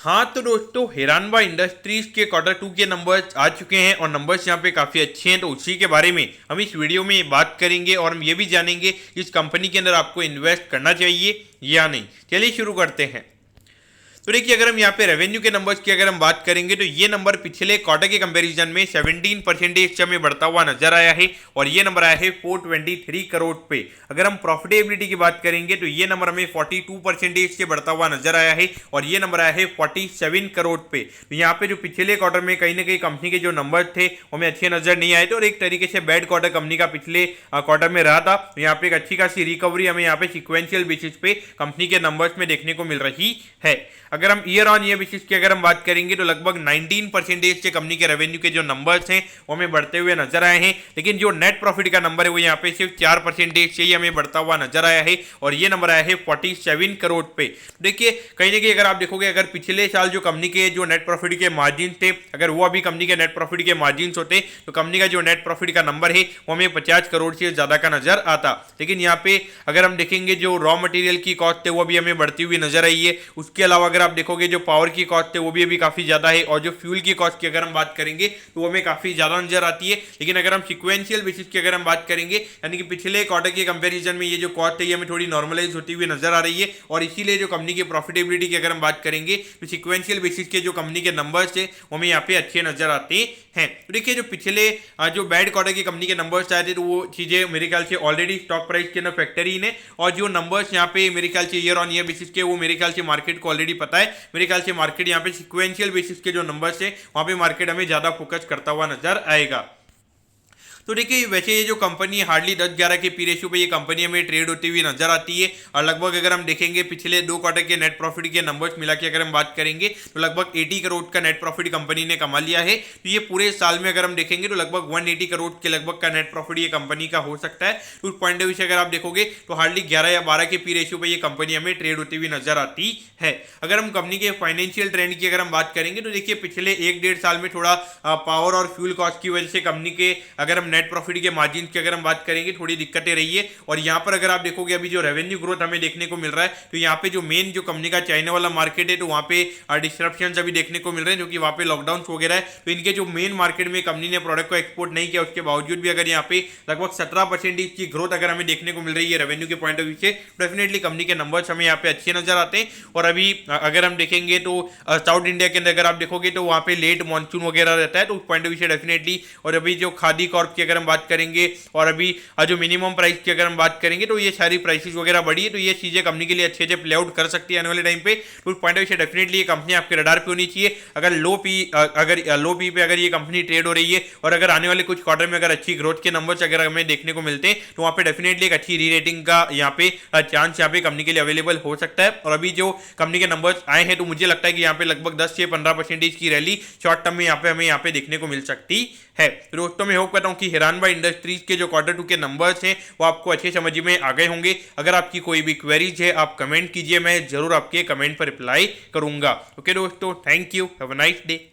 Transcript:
हाँ तो दोस्तों, हिरानबा इंडस्ट्रीज के क्वार्टर 2 के नंबर्स आ चुके हैं और नंबर्स यहाँ पे काफ़ी अच्छे हैं। तो उसी के बारे में हम इस वीडियो में बात करेंगे और हम ये भी जानेंगे इस कंपनी के अंदर आपको इन्वेस्ट करना चाहिए या नहीं। चलिए शुरू करते हैं। तो देखिए, अगर हम यहाँ पे रेवेन्यू के नंबर्स की अगर हम बात करेंगे तो ये नंबर पिछले क्वार्टर के कंपैरिजन में 17% से हमें बढ़ता हुआ नजर आया है और ये नंबर आया है 423 करोड़ पे। अगर हम प्रॉफिटेबिलिटी की बात करेंगे तो ये नंबर हमें 42% से बढ़ता हुआ नजर आया है और ये नंबर आया है 47 करोड़ पे। तो यहाँ पे जो पिछले क्वार्टर में कहीं ना कहीं कंपनी के जो नंबर थे वो हमें अच्छे नजर नहीं आए थे और एक तरीके से बैड क्वार्टर कंपनी का पिछले क्वार्टर में रहा था। तो यहाँ पे एक अच्छी खासी रिकवरी हमें यहाँ पे सिक्वेंशियल बेसिस पे कंपनी के नंबर्स में देखने को मिल रही है। अगर हम ईयर ऑन ईयर बेसिस की अगर हम बात करेंगे तो लगभग 19% से कंपनी के रेवेन्यू के जो नंबर्स हैं वो हमें बढ़ते हुए नजर आए हैं, लेकिन जो नेट प्रॉफिट का नंबर है वो यहाँ पे सिर्फ 4% से ही हमें बढ़ता हुआ नजर आया है और ये नंबर आया है 47 करोड़ पे। देखिए, कहीं ना कहीं अगर आप देखोगे, अगर पिछले साल जो कंपनी के जो नेट प्रॉफिट के मार्जिन थे, अगर वो अभी कंपनी के नेट प्रॉफिट के मार्जिन होते तो कंपनी का जो नेट प्रॉफिट का नंबर है वो हमें 50 करोड़ से ज्यादा का नजर आता। लेकिन यहाँ पे अगर हम देखेंगे जो रॉ मटेरियल की कॉस्ट है वो भी हमें बढ़ती हुई नजर आई है। उसके अलावा अगर आप देखोगे जो पावर की कॉस्ट है वो भी अभी काफी ज्यादा है और जो फ्यूल की कॉस्ट की अगर हम बात करेंगे तो वो हमें काफी ज्यादा नजर आती है। लेकिन अगर हम सिक्वेंशियल बेसिस की अगर हम बात करेंगे, यानी कि पिछले क्वार्टर के कंपैरिजन में ये जो कॉस्ट है ये हमें थोड़ी नॉर्मलाइज होती हुई नजर आ रही है और इसीलिए जो कंपनी की प्रॉफिटेबिलिटी की अगर हम बात करेंगे तो सिक्वेंशियल बेसिस के जो कंपनी के नंबर्स है वो हमें यहाँ पे अच्छे नजर आते हैं। तो देखिए, जो पिछले जो बैड क्वार्टर की कंपनी के नंबर्स आए थे तो वो चीजें मेरे ख्याल से ऑलरेडी स्टॉक प्राइस के अंदर फैक्टर इन है और जो नंबर्स यहाँ पे मेरे ख्याल से ईयर ऑन ईयर बेसिस के वो मेरे ख्याल से मार्केट को ऑलरेडी पता है। मेरे ख्याल से मार्केट यहाँ पे सिक्वेंशियल बेसिस के जो नंबर्स है वहां पे मार्केट हमें ज्यादा फोकस करता हुआ नजर आएगा। तो देखिए, वैसे ये जो कंपनी हार्डली 10-11 के पी रेशियो पे ये कंपनी हमें ट्रेड होती हुई नजर आती है और लगभग अगर हम देखेंगे पिछले 2 क्वार्टर के नेट प्रॉफिट के नंबर्स मिला के अगर हम बात करेंगे तो लगभग 80 करोड़ का नेट प्रॉफिट कंपनी ने कमा लिया है। तो ये पूरे साल में अगर हम देखेंगे तो लगभग 180 करोड़ के लगभग का नेट प्रॉफिट ये कंपनी का हो सकता है। तो उस पॉइंट ऑफ व्यू से अगर आप देखोगे तो हार्डली 11 या 12 के पी रेशियो पे ये कंपनी हमें ट्रेड होती हुई नजर आती है। अगर हम कंपनी के फाइनेंशियल ट्रेंड की अगर हम बात करेंगे तो देखिए, पिछले 1-1.5 साल में थोड़ा पावर और फ्यूल कॉस्ट की वजह से कंपनी के अगर हम नेट प्रॉफिट के मार्जिन की अगर हम बात करेंगे थोड़ी दिक्कतें रही है और यहाँ पर अगर आप देखोगे अभी जो रेवेन्यू ग्रोथ हमें देखने को मिल रहा है तो यहाँ पे जो मेन जो कंपनी का चाइना वाला मार्केट है तो वहाँ पे डिस्ट्रप्शन अभी देखने को मिल रहे हैं, जो कि वहाँ पे लॉकडाउन वगैरह है। तो इनके जो मेन मार्केट में कंपनी ने प्रोडक्ट को एक्सपोर्ट नहीं किया, उसके बावजूद भी अगर यहाँ पे लगभग 17% की ग्रोथ अगर हमें देखने को मिल रही है रेवेन्यू के पॉइंट ऑफ व्यू से, डेफिनेटली कंपनी के नंबर्स हमें यहाँ पे अच्छे नजर आते हैं। और अभी अगर हम देखेंगे तो साउथ इंडिया के अंदर अगर आप देखोगे तो वहाँ पे लेट मानसून वगैरह रहता है, तो उस पॉइंट ऑफ व्यू से डेफिनेटली। और अभी जो खादी कॉर्प की अगर हम बात करेंगे और अभी जो मिनिमम प्राइस की अगर हम बात करेंगे तो ये सारी प्राइसेस वगैरह बढ़ी है, तो ये चीजें कंपनी के लिए अच्छे से प्ले आउट कर सकती है आने वाले टाइम पे। तो उस पॉइंट ऑफ व्यू से डेफिनेटली ये कंपनी आपके रडार पे होनी चाहिए। अगर लो पी पे अगर ये कंपनी ट्रेड हो रही है और अगर आने वाले कुछ क्वार्टर में अगर अच्छी ग्रोथ के नंबर्स अगर हमें देखने को मिलते हैं तो वहाँ पे डेफिनेटली एक अच्छी री रेटिंग का यहाँ पे चांस यहाँ पे कंपनी के लिए अवेलेबल हो सकता है। और अभी जो कंपनी के नंबर्स आए हैं तो मुझे लगता है कि यहाँ पे लगभग 10 से 15% की रैली शॉर्ट टर्म में हमें यहाँ पे देखने को मिल सकती है। दोस्तों, मैं होप करता हूँ कि हिरानबा इंडस्ट्रीज के जो क्वार्टर 2 के नंबर्स हैं वो आपको अच्छे समझ में आ गए होंगे। अगर आपकी कोई भी क्वेरीज है आप कमेंट कीजिए, मैं जरूर आपके कमेंट पर रिप्लाई करूंगा। ओके दोस्तों, thank you, have a nice day.